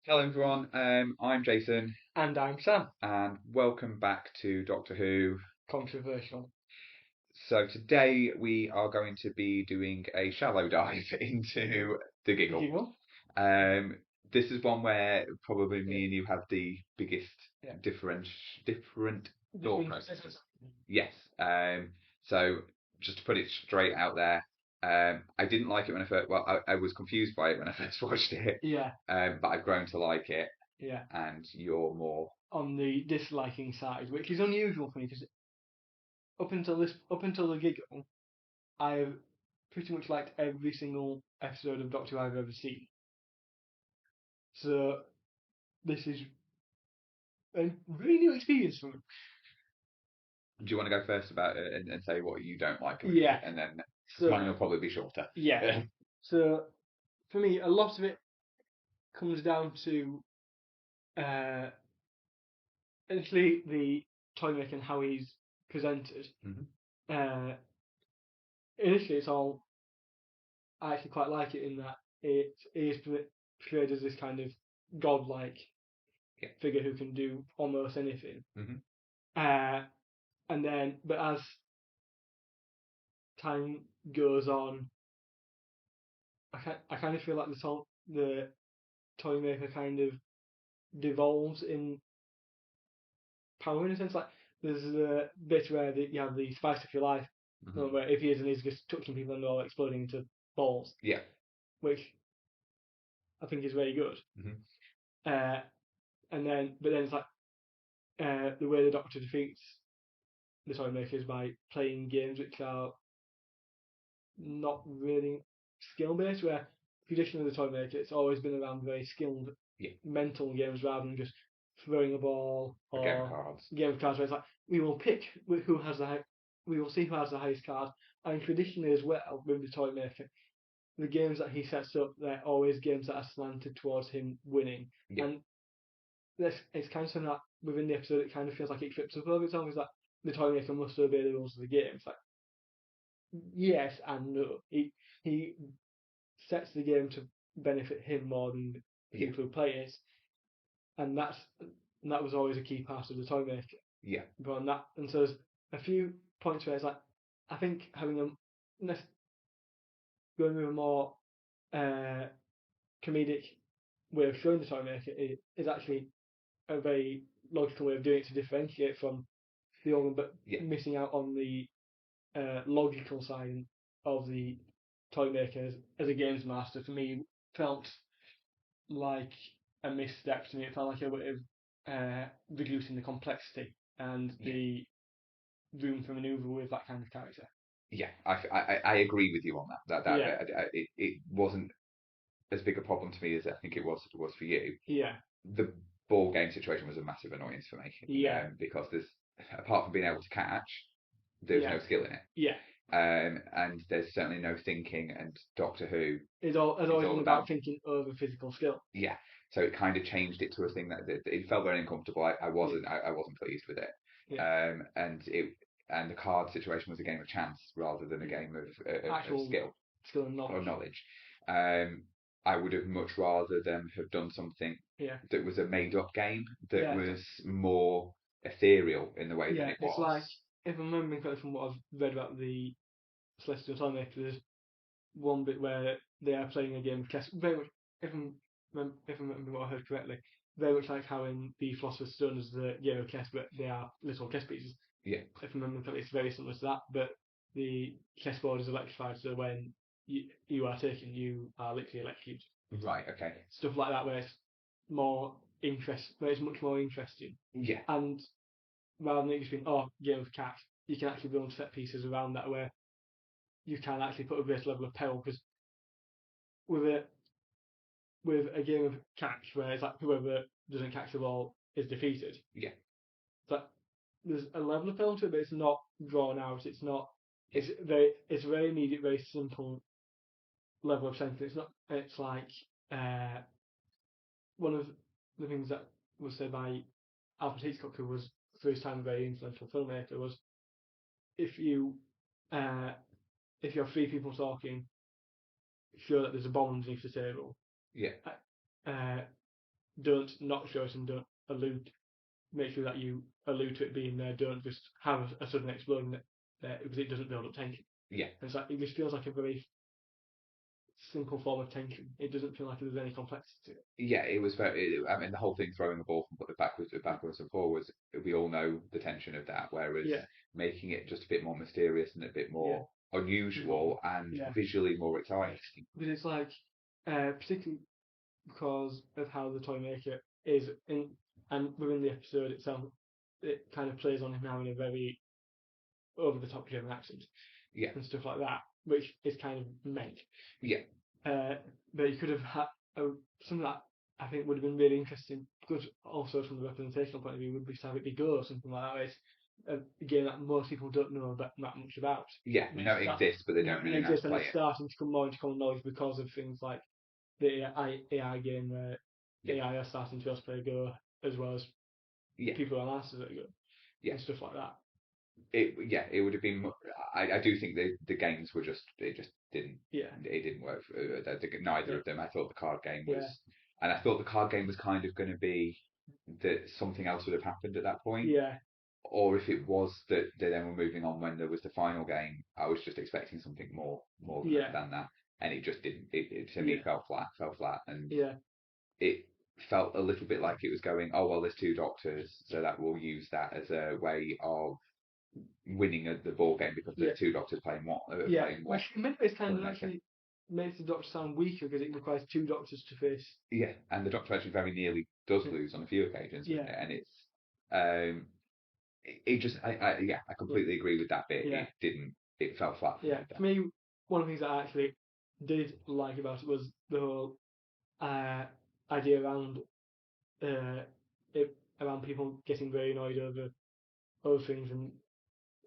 Hello everyone, I'm Jason, And I'm Sam. and welcome back to Doctor Who. Controversial. So today we are going to be doing a shallow dive into the Giggle. Giggle? Um, this is one where probably Yeah. me and you have the biggest Yeah. different thought Different. processes. Yes. So just to put it straight out there, I didn't like it when I first. Well, I was confused by it when I first watched it, Yeah. but I've grown to like it, Yeah. and you're more. On the disliking side, which is unusual for me because up until the Giggle, I've pretty much liked every single episode of Doctor Who I've ever seen. So this is a really new experience for me. Do you want to go first about it and say what you don't like about Yeah. it, and then So mine will probably be shorter. yeah. So for me, a lot of it comes down to uh, initially the Toymaker and how he's presented. Mhm. Uh, Initially, it's all I actually quite like it in that it is portrayed as this kind of godlike Yeah. figure who can do almost anything. Hmm. Uh, and then, but as time goes on, I kind of feel like the toy maker kind of devolves in power in a sense. Like there's a bit where you have the spice of your life, Hmm. where if he is and he's just touching people and they're all exploding into balls, Yeah. which I think is very good. Hmm. Uh, but then it's like the way the Doctor defeats the toy maker is by playing games which are not really skill based. Where traditionally the toy maker, it's always been around very skilled Yeah. mental games rather than just throwing a ball A game of or cards. a game of cards. Where it's like we will pick who has we will see who has the highest card. And traditionally as well with the toy maker, the games that he sets up, they're always games that are slanted towards him winning. Yeah. And it's kind of something that within the episode it kind of feels like it trips up over its own. Is that the toy maker must obey the rules of the game. It's like yes and no. He sets the game to benefit him more than the Yeah. people who play it, and that was always a key part of the toy maker. Yeah. But on that, and so there's a few points where it's like I think having going with a more uh, comedic way of showing the toy maker is actually a very logical way of doing it to differentiate from the organ, but Yeah. missing out on the logical side of the toy maker as a games master for me felt like a misstep to me. It felt like a way of reducing the complexity and Yeah. the room for manoeuvre with that kind of character. Yeah. I agree with you on that Yeah, bit. It wasn't as big a problem to me as I think it was for you. yeah, The ball game situation was a massive annoyance for me, yeah, because there's apart from being able to catch, there's yeah, no skill in it. yeah. And there's certainly no thinking. And Doctor Who It's is always all been about about, thinking over physical skill. yeah. So it kind of changed it to a thing that it felt very uncomfortable. I Yeah, wasn't I wasn't pleased with it. yeah, And the card situation was a game of chance rather than a yeah. game of Actual skill skill and or knowledge. knowledge. Um, I would have much rather them have done something Yeah, that was a made up game that yeah, was more ethereal in the way that yeah. it It's was. like if I'm remembering correctly from what I've read about the Celestial Time Maker, there's one bit where they are playing a game of chess. Very much, if I'm remembering what I heard correctly, very much like how in the Philosopher's Stone is the game of chess, but they are little chess pieces. Yeah. If I'm remembering correctly, it's very similar to that, but the chessboard is electrified, so when you are taken, you are literally electrocuted. Right. Okay. Stuff like that, where it's more where it's much more interesting, Yeah. and rather than it just being game of catch, you can actually build set pieces around that where you can actually put a greater level of peril because with a with a game of catch where it's like whoever doesn't catch the ball is defeated. Yeah. But there's a level of film to it, but it's not drawn out. It's not. Yeah. It's very immediate, very simple level of sentiment. It's not. It's like uh, one of the things that was said by Alfred Hitchcock, who was for his time a very influential filmmaker, was if you uh, if you have three people talking, show that there's a bomb underneath the table. Yeah. Uh, don't not show it and don't allude. Make sure that you allude to it being there. Don't just have a sudden explosion there because it doesn't build up tension. Yeah, And it's like it just feels like a very simple form of tension. It doesn't feel like there's any complexity to it. yeah, it was very. I mean, the whole thing throwing the ball from backwards and forwards. We all know the tension of that. Whereas Yeah, making it just a bit more mysterious and a bit yeah, more unusual and yeah. visually more exciting. But it's like, particularly because of how the toy maker is in, and within the episode itself, it kind of plays on him having a very over the top German accent Yeah, and stuff like that, which is kind of meant. yeah, Uh, but you could have had something that I think would have been really interesting, good also from the representational point of view, would be to have it be Go or something like that. Where it's a game that most people don't know that much about. yeah. We know it exists, but they don't It really know how to exists and play it's it. starting to come more into common knowledge because of things like the AI game where Yeah, AI are starting to also play Go as well as yeah, people who are masters at Go yeah. and stuff like that. It would have been. I do think the games were just it just didn't Yeah, it didn't work for neither yeah, of them. I thought the card game was, yeah, and I thought the card game was kind of going to be that something else would have happened at that point, yeah, or if it was that they then were moving on when there was the final game, I was just expecting something more yeah, than that, and it just didn't. It to me yeah, fell flat, and yeah, it felt a little bit like it was going, oh well, there's two doctors, so that we'll use that as a way of winning the ball game because yeah. there's two doctors playing Yeah, playing which one in many ways kind toy of maker. actually makes the Doctor sound weaker because it requires two doctors to face. Yeah, and the doctor actually very nearly does lose on a few occasions with Yeah, it, and um, it just I yeah, completely agree with that bit. yeah, It fell flat for yeah. me For there. me, one of the things that I actually did like about it was the whole uh, idea around uh, it, around people getting very annoyed over other things, and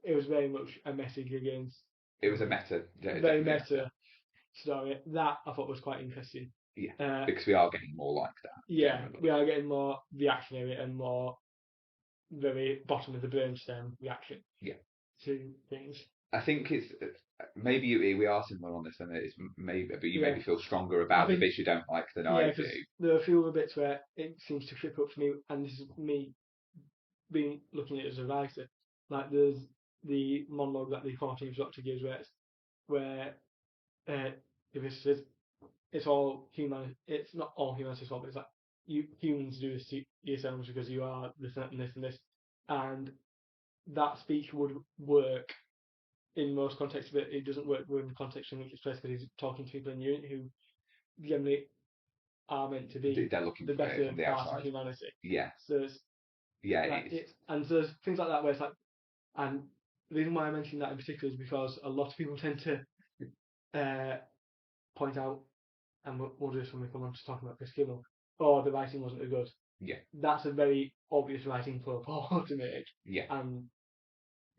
it was very much a message against It was a meta, very definitely a meta. meta story. That I thought was quite interesting. Yeah, Uh, because we are getting more like that yeah, we generally. are getting more reactionary and more very bottom of the brainstem reaction Yeah, to things. I think it's maybe we are similar on this, and it's maybe, but you Yeah, maybe feel stronger I about the think bits you don't like than I yeah, do. because there are a few other bits where it seems to trip up for me, and this is me being looking at it as a writer. Like there's the monologue that the 14th Doctor gives, where uh, if says it's all human, it's not all humanity's fault, but it's like you humans do this to yourselves because you are this and this and this, and that speech would work in most contexts, but it doesn't work in the context in which it's placed because he's talking to people in unit who generally are meant to be They're looking the for it better from the part of outside. humanity. Yeah, So it's yeah, like it is. and so there's things like that where it's like, and the reason why I mention that in particular is because a lot of people tend to uh, point out, and we'll do this when we come on to talking about Chris Giggle, oh, the writing wasn't as good. Yeah, That's a very obvious writing flaw to make, yeah, and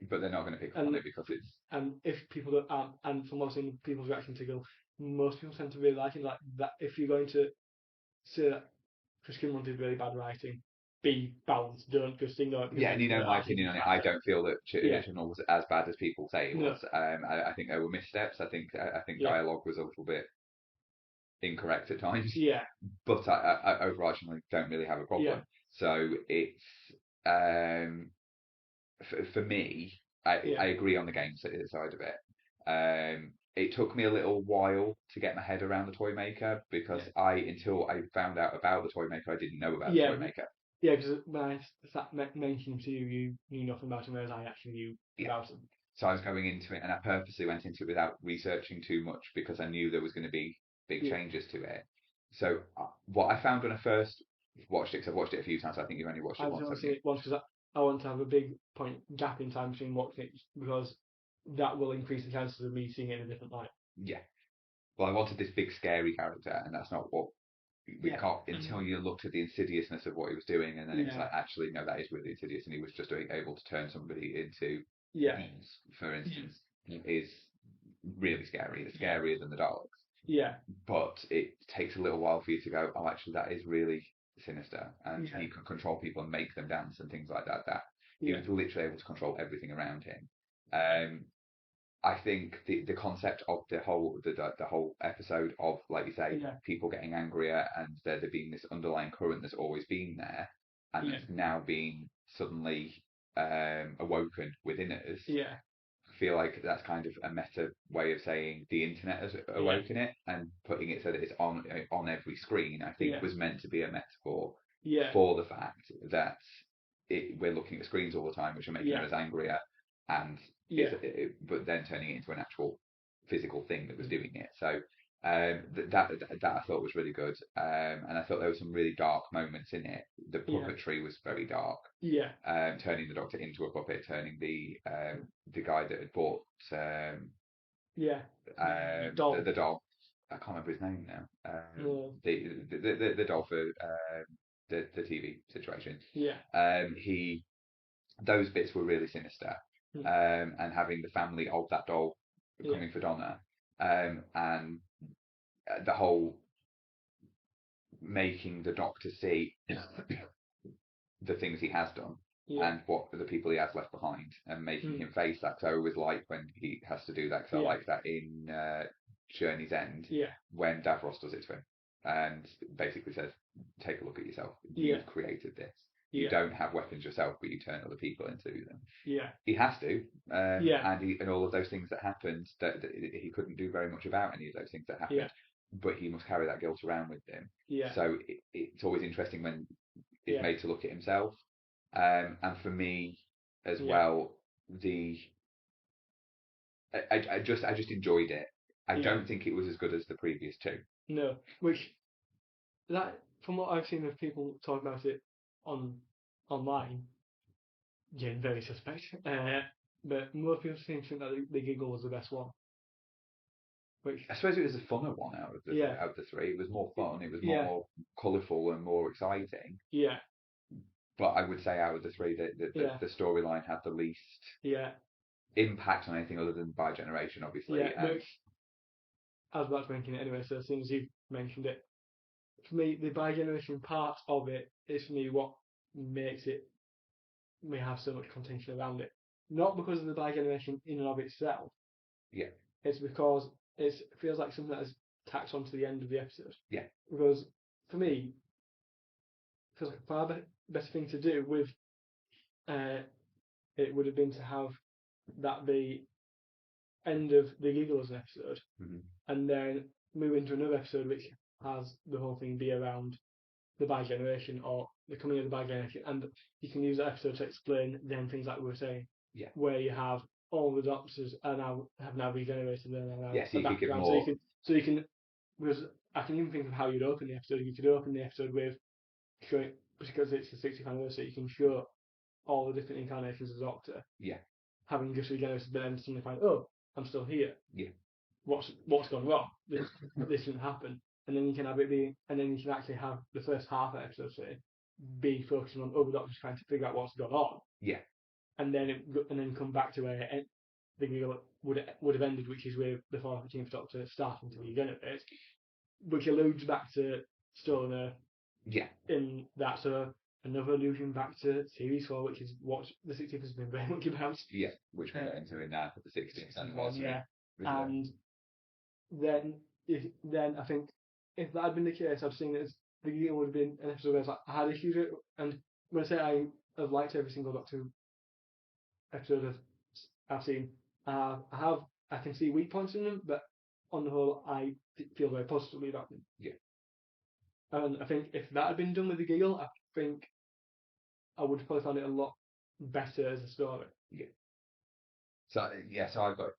but they're not going to pick up on and it because it's and if people don't, and from what I've seen people's reaction to Giggle, most people tend to really like it. Like that, if you're going to say that Chris Giggle did really bad writing, be balanced. Don't just ignore it because yeah. And you know the my artist opinion is on it. I better. don't feel that Yeah, Chibnall was as bad as people say it no, was. I think there were missteps. I think yeah, dialogue was a little bit incorrect at times, yeah, but I overarchingly don't really have a yeah, problem. So it's um, for me, yeah, I agree on the game side of it. It took me a little while to get my head around the toy maker because yeah, until I found out about the toy maker, I didn't know about the yeah, toy maker. yeah. Because when I mentioned to you, you knew nothing about him, whereas I actually knew Yeah. about him. So I was going into it, and I purposely went into it without researching too much because I knew there was going to be big Yeah, changes to it. So what I found when I first watched it, because I've watched it a few times, I think you've only watched it I've once, only haven't seen you? it once because I want to have a big point gap in time between watching it because that will increase the chances of me seeing it in a different light. Yeah. Well, I wanted this big scary character, and that's not what we Yeah, got until you looked at the insidiousness of what he was doing, and then it was yeah, like, actually, no, that is really insidious, and he was just able to turn somebody into yeah, balls, for instance, is really scary. It's yeah, scarier than the Daleks. yeah, But it takes a little while for you to go, oh, actually, that is really sinister, and yeah, he can control people and make them dance and things like that. That he yeah, was literally able to control everything around him. Um, I think the concept of the whole episode of, like you say, Yeah. people getting angrier and there being this underlying current that's always been there and Yeah. it's now being suddenly awoken within us. Yeah. I feel like that's kind of a meta way of saying the internet has Yeah. awoken it, and putting it so that it's on every screen. I think Yeah. was meant to be a metaphor Yeah. for the fact that we're looking at screens all the time, which are making Yeah. us angrier, and Yeah. but then turning it into an actual physical thing that was Mm. doing it. So that I thought was really good, and I thought there were some really dark moments in it. The Yeah. puppetry was very dark. Yeah. Turning the Doctor into a puppet, turning the guy that had bought Yeah. The doll. the doll. I can't remember his name now. No. The doll for the TV situation. Yeah. He those bits were really sinister. Mm. And having the family of that doll Yeah. coming for Donna, and the whole making the Doctor see the things he has done Yeah. and what the people he has left behind, and making Mm. him face that. Because I always like when he has to do that. Because I Yeah. like that in Journey's End Yeah. when Davros does it to him and basically says, "Take a look at yourself. Yeah. You've created this. You Yeah. don't have weapons yourself, but you turn other people into them." Yeah. He has to, Yeah. and all of those things that happened that he couldn't do very much about any of those things that Yeah. happened, but he must carry that guilt around with him. Yeah. So it's always interesting when he's Yeah. made to look at himself. And for me as Yeah. well, I just enjoyed it. I Yeah. don't think it was as good as the previous two. No. Which that from what I've seen of people talk about it online, yeah, very suspect. But most people seem to think that the Giggle was the best one. Which I suppose it was the funner one yeah. out of the three. It was more fun. It was Yeah. more colourful and more exciting. Yeah. But I would say out of the three, Yeah. the storyline had the least Yeah. impact on anything other than by generation, Yeah. obviously. But I was about to mention it anyway, so as soon as you mentioned it, for me, the bi-generation part of it is for me what makes it may have so much contention around it. Not because of the bi-generation in and of itself. Yeah. It's because it feels like something that is tacked onto the end of the episode. Yeah. Because for me, it feels like a far better thing to do with it would have been to have that be end of the Giggle as an episode, Mm-hmm. and then move into another episode which has the whole thing be around the bi-generation or the coming of the bi-generation, and you can use that episode to explain then things like we were saying, Yeah. where you have all the doctors are now have now regenerated and are now Yeah, so you could give background, more. so you can because I can even think of how you'd open the episode. You could open the episode with showing because it's the 60th anniversary. You can show all the different incarnations of the Doctor. Yeah. Having just regenerated, but then suddenly find, oh, I'm still here. Yeah. What's gone wrong? This didn't happen. And then you can have it be, and then you can actually have the first half of the episode say be focusing on other doctors trying to figure out what's gone on. Yeah. And then come back to where the Giggle would have ended, which is with the 14th Doctor starting to regenerate, which alludes back to Stolen Earth. Yeah. In that, so another allusion back to Series 4, which is what the 60th has been very much about. Yeah, which we're getting to in now for the 60th anniversary. Yeah. And then I think if that had been the case, I've seen it as the Giggle would have been an episode where it's like, I had issues with it, and when I say I have liked every single Doctor episode I've seen, I can see weak points in them, but on the whole, I feel very positively about them. Yeah. And I think if that had been done with the Giggle, I think I would have probably found it a lot better as a story. Yeah. So I've got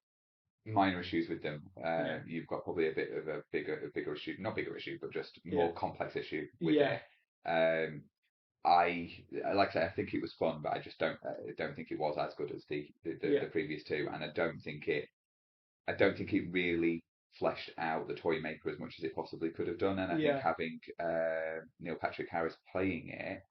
minor issues with them. Yeah. You've got probably a bit of a bigger issue, not bigger issue, but just more complex issue with Yeah. it. I like I say, I think it was fun, but I just don't think it was as good as the previous two, and I don't think it really fleshed out the toy maker as much as it possibly could have done. And I think having Neil Patrick Harris playing it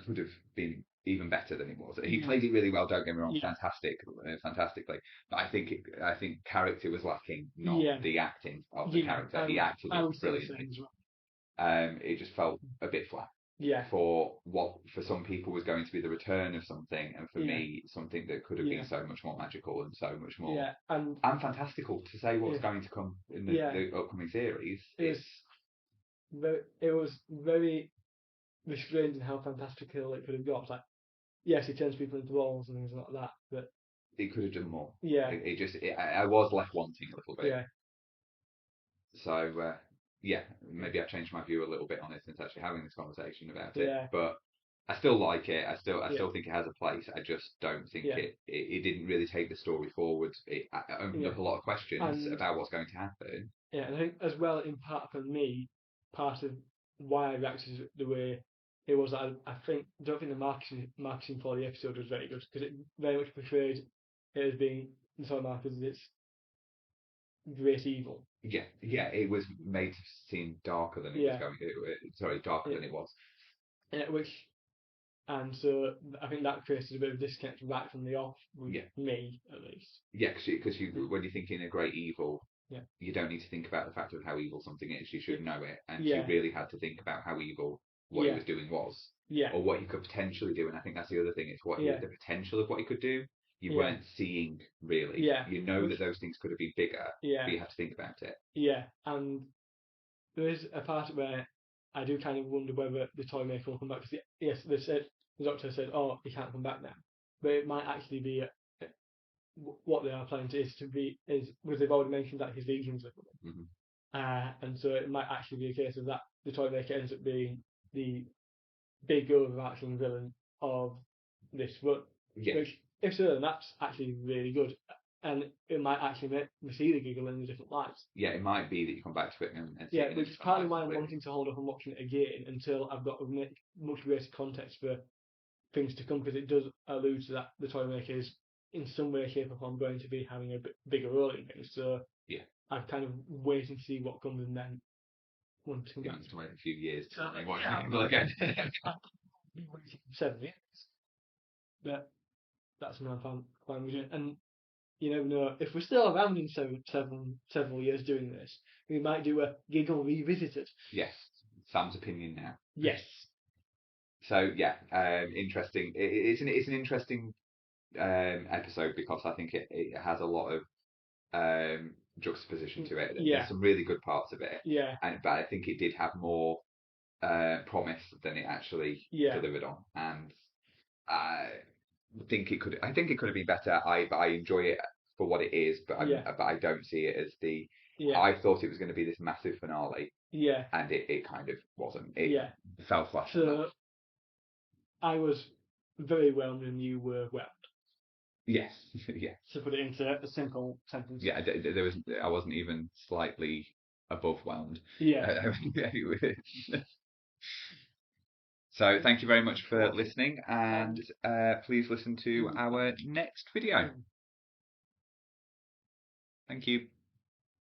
could have been even better than it was. He played it really well. Don't get me wrong, fantastically. But I think character was lacking, not the acting of the character. He acted it brilliantly. It just felt a bit flat. for what for some people was going to be the return of something, and for me something that could have been so much more magical and so much more and fantastical. To say what's going to come in the upcoming series, it was very restrained in how fantastical it could have got. Like, yes, he turns people into walls and things like that, but it could have done more. Yeah, I was left wanting a little bit. Yeah. So maybe I've changed my view a little bit on it since actually having this conversation about it. Yeah. But I still like it. I still think it has a place. I just don't think it didn't really take the story forward. It opened up a lot of questions about what's going to happen. Yeah, and I think as well, in part for me, part of why I reacted the way it was, I don't think the marketing for the episode was very good, because it very much portrayed it as being the sort of market as it's great evil. Yeah, it was made to seem darker than it was going to. Darker than it was. And so I think that created a bit of a disconnect right from the off with me, at least. Yeah, because when you're thinking a great evil, you don't need to think about the fact of how evil something is. You should know it, and she really had to think about how evil what he was doing was, or what he could potentially do. And I think that's the other thing: is the potential of what he could do. You weren't seeing really. You know that those things could have been bigger, but you have to think about it. Yeah, and there is a part where I do kind of wonder whether the toy maker will come back. Because yes, the doctor said, "Oh, he can't come back now," but it might actually be what they are planning to is because they've already mentioned that his vegans are coming, and so it might actually be a case of that the toy maker ends up being the big overarching villain of this run. Yeah. Which, if so, then that's actually really good. And it might actually make me see the Giggle in a different light. Yeah, it might be that you come back to it and see it. Which is partly why I'm wanting to hold off on watching it again until I've got a much greater context for things to come, because it does allude to that the toy maker is in some way, shape, or form going to be having a bigger role in things. So I'm kind of waiting to see what comes, and then want to come back. To wait a few years to watch Giggle again. I'll be waiting 7 years, but that's what I'm fine with it. And you never know, if we're still around in several years doing this, we might do a Giggle revisited. Yes, Sam's opinion now. Yes. So interesting. It's an interesting episode, because I think it has a lot of juxtaposition to it. There's some really good parts of it. But I think it did have more promise than it actually delivered on, and I think it could have been better. I enjoy it for what it is, but I don't see it as the. I thought it was going to be this massive finale. And it kind of wasn't. It fell flat. So I was very whelmed, and you were whelmed. Yes. Yeah. To put it into a simple sentence. Yeah, I wasn't even slightly above whelmed. Yeah. So thank you very much for listening, and please listen to our next video. Thank you.